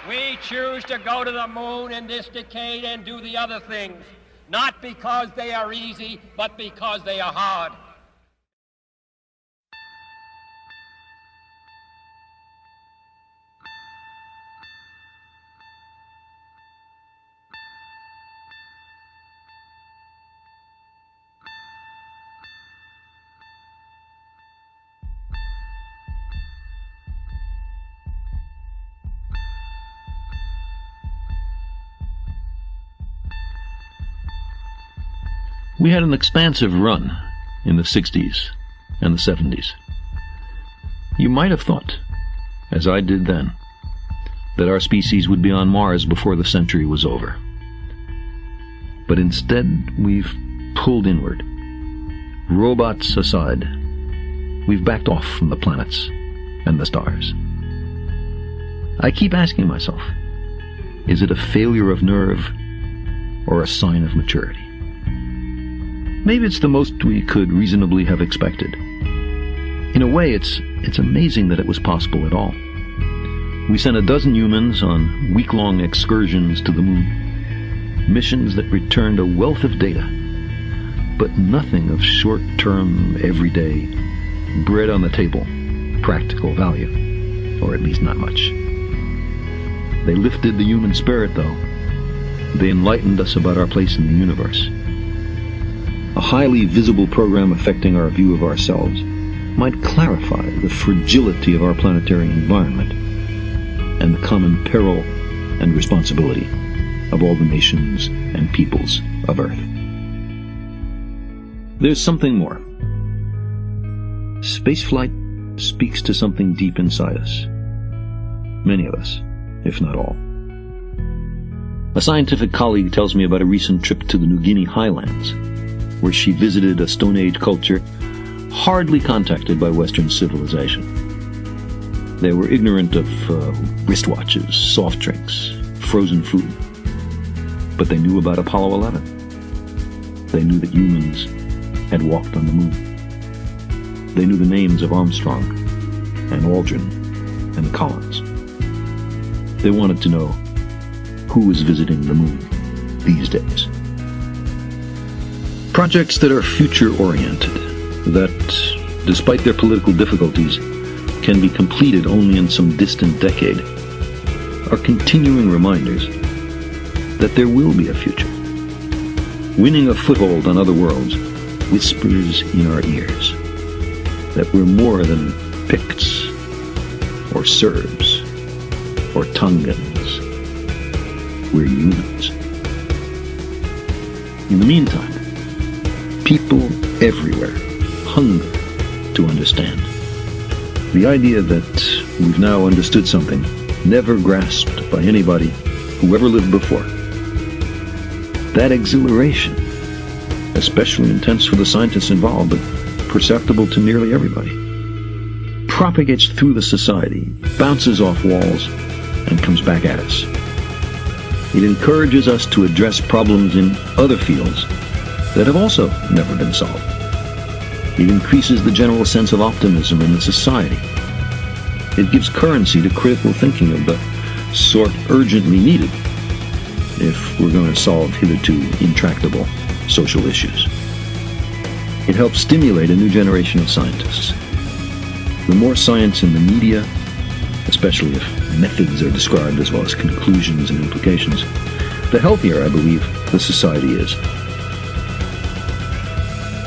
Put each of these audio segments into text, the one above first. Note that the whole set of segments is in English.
We choose to go to the moon in this decade and do the other things, not because they are easy, but because they are hard. We had an expansive run in the 60s and the 70s. You might have thought, as I did then, that our species would be on Mars before the century was over. But instead, we've pulled inward. Robots aside, we've backed off from the planets and the stars. I keep asking myself, is it a failure of nerve or a sign of maturity? Maybe it's the most we could reasonably have expected. In a way, it's amazing that it was possible at all. We sent 12 humans on week-long excursions to the moon, missions that returned a wealth of data, but nothing of short-term, everyday, bread on the table, practical value, or at least not much. They lifted the human spirit, though. They enlightened us about our place in the universe. A highly visible program affecting our view of ourselves might clarify the fragility of our planetary environment and the common peril and responsibility of all the nations and peoples of Earth. There's something more. Spaceflight speaks to something deep inside us. Many of us, if not all. A scientific colleague tells me about a recent trip to the New Guinea highlands, where she visited a Stone Age culture hardly contacted by Western civilization. They were ignorant of wristwatches, soft drinks, frozen food. But they knew about Apollo 11. They knew that humans had walked on the moon. They knew the names of Armstrong and Aldrin and Collins. They wanted to know who was visiting the moon these days. Projects that are future-oriented, that, despite their political difficulties, can be completed only in some distant decade, are continuing reminders that there will be a future. Winning a foothold on other worlds whispers in our ears that we're more than Picts, or Serbs, or Tongans. We're humans. In the meantime, people everywhere hunger to understand. The idea that we've now understood something never grasped by anybody who ever lived before. That exhilaration, especially intense for the scientists involved, but perceptible to nearly everybody, propagates through the society, bounces off walls, and comes back at us. It encourages us to address problems in other fields that have also never been solved. It increases the general sense of optimism in the society. It gives currency to critical thinking of the sort urgently needed if we're going to solve hitherto intractable social issues. It helps stimulate a new generation of scientists. The more science in the media, especially if methods are described as well as conclusions and implications, the healthier, I believe, the society is.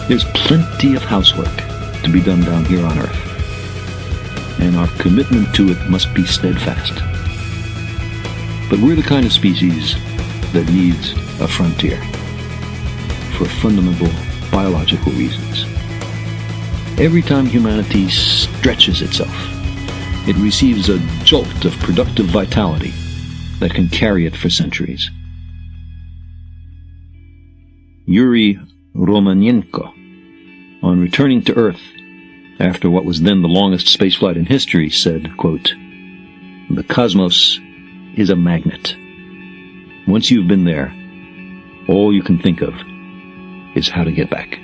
There's plenty of housework to be done down here on Earth, and our commitment to it must be steadfast. But we're the kind of species that needs a frontier for fundamental biological reasons. Every time humanity stretches itself, it receives a jolt of productive vitality that can carry it for centuries. Yuri Romanenko, on returning to Earth after what was then the longest spaceflight in history, said, quote, "The cosmos is a magnet. Once you've been there, all you can think of is how to get back."